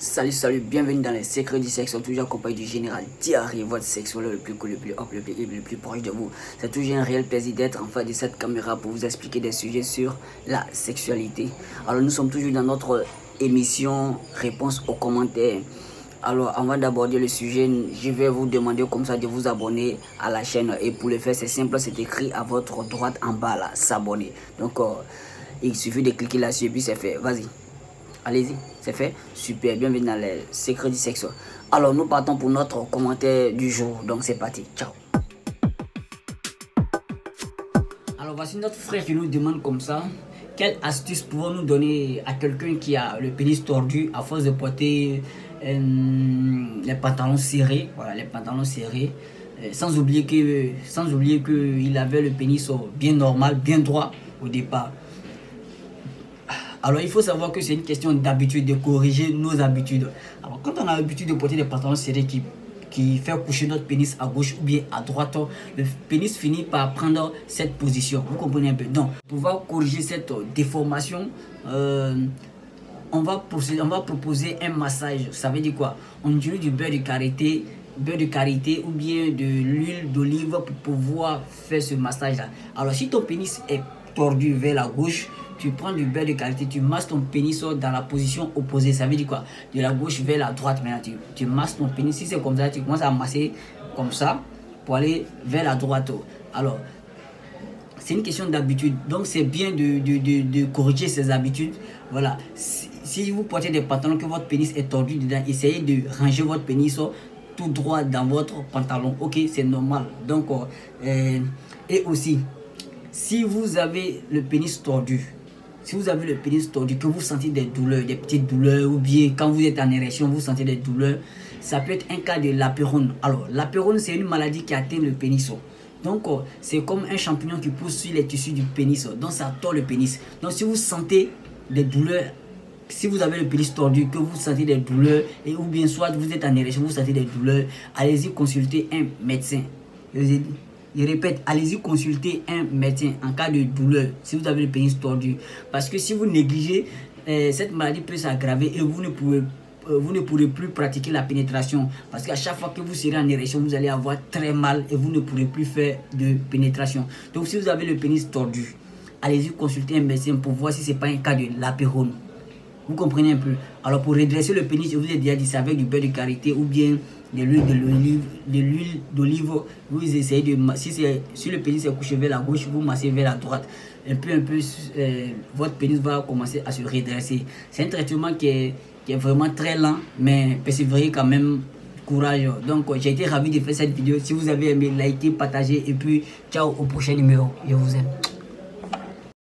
Salut, bienvenue dans les secrets du sexe, toujours accompagné du général Thierry, votre sexologue le plus cool, le plus hop, le plus proche de vous. C'est toujours un réel plaisir d'être en face de cette caméra pour vous expliquer des sujets sur la sexualité. Alors nous sommes toujours dans notre émission Réponse aux commentaires. Alors avant d'aborder le sujet, je vais vous demander comme ça de vous abonner à la chaîne. Et pour le faire, c'est simple, c'est écrit à votre droite en bas là, s'abonner. Donc il suffit de cliquer là-dessus et puis c'est fait, vas-y. Allez-y, c'est fait. Super, bienvenue dans les secrets du sexe. Alors, nous partons pour notre commentaire du jour. Donc, c'est parti. Ciao. Alors, voici notre frère qui nous demande comme ça. Quelle astuce pouvons-nous donner à quelqu'un qui a le pénis tordu à force de porter les pantalons serrés. Voilà, les pantalons serrés. Sans oublier qu'il avait le pénis bien normal, bien droit au départ. Alors, il faut savoir que c'est une question d'habitude, de corriger nos habitudes. Alors, quand on a l'habitude de porter des pantalons serrés qui fait coucher notre pénis à gauche ou bien à droite, le pénis finit par prendre cette position. Vous comprenez un peu? Donc, pour pouvoir corriger cette déformation, on va proposer un massage. Ça veut dire quoi? On utilise du beurre de karité ou bien de l'huile d'olive pour pouvoir faire ce massage-là. Alors, si ton pénis est tordu vers la gauche, tu prends du beurre de karité, tu masses ton pénis dans la position opposée. Ça veut dire quoi? De la gauche vers la droite. Maintenant, tu masses ton pénis. Si c'est comme ça, tu commences à masser comme ça pour aller vers la droite. Alors, c'est une question d'habitude. Donc, c'est bien de corriger ces habitudes. Voilà. Si vous portez des pantalons que votre pénis est tordu dedans, essayez de ranger votre pénis tout droit dans votre pantalon. Ok, c'est normal. Donc, et aussi, si vous avez le pénis tordu, que vous sentez des douleurs, des petites douleurs, ou bien quand vous êtes en érection, vous sentez des douleurs, ça peut être un cas de l'apérone. Alors, l'apérone, c'est une maladie qui atteint le pénis. Donc, c'est comme un champignon qui pousse sur les tissus du pénis. Donc, ça tord le pénis. Donc, si vous sentez des douleurs, si vous avez le pénis tordu, que vous sentez des douleurs, ou bien soit vous êtes en érection, vous sentez des douleurs, allez-y consulter un médecin. Je répète, allez-y consulter un médecin en cas de douleur si vous avez le pénis tordu. Parce que si vous négligez, cette maladie peut s'aggraver et vous ne pourrez plus pratiquer la pénétration. Parce qu'à chaque fois que vous serez en érection, vous allez avoir très mal et vous ne pourrez plus faire de pénétration. Donc si vous avez le pénis tordu, allez-y consulter un médecin pour voir si ce n'est pas un cas de l'apérone. Vous comprenez un peu? Alors pour redresser le pénis, je vous ai déjà dit, c'est avec du beurre de karité ou bien de l'huile d'olive. Vous essayez de, si le pénis est couché vers la gauche, vous massez vers la droite. Un peu, votre pénis va commencer à se redresser. C'est un traitement qui est vraiment très lent, mais persévérez quand même, courage. Donc j'ai été ravi de faire cette vidéo. Si vous avez aimé, likez, partagez et puis ciao au prochain numéro. Je vous aime.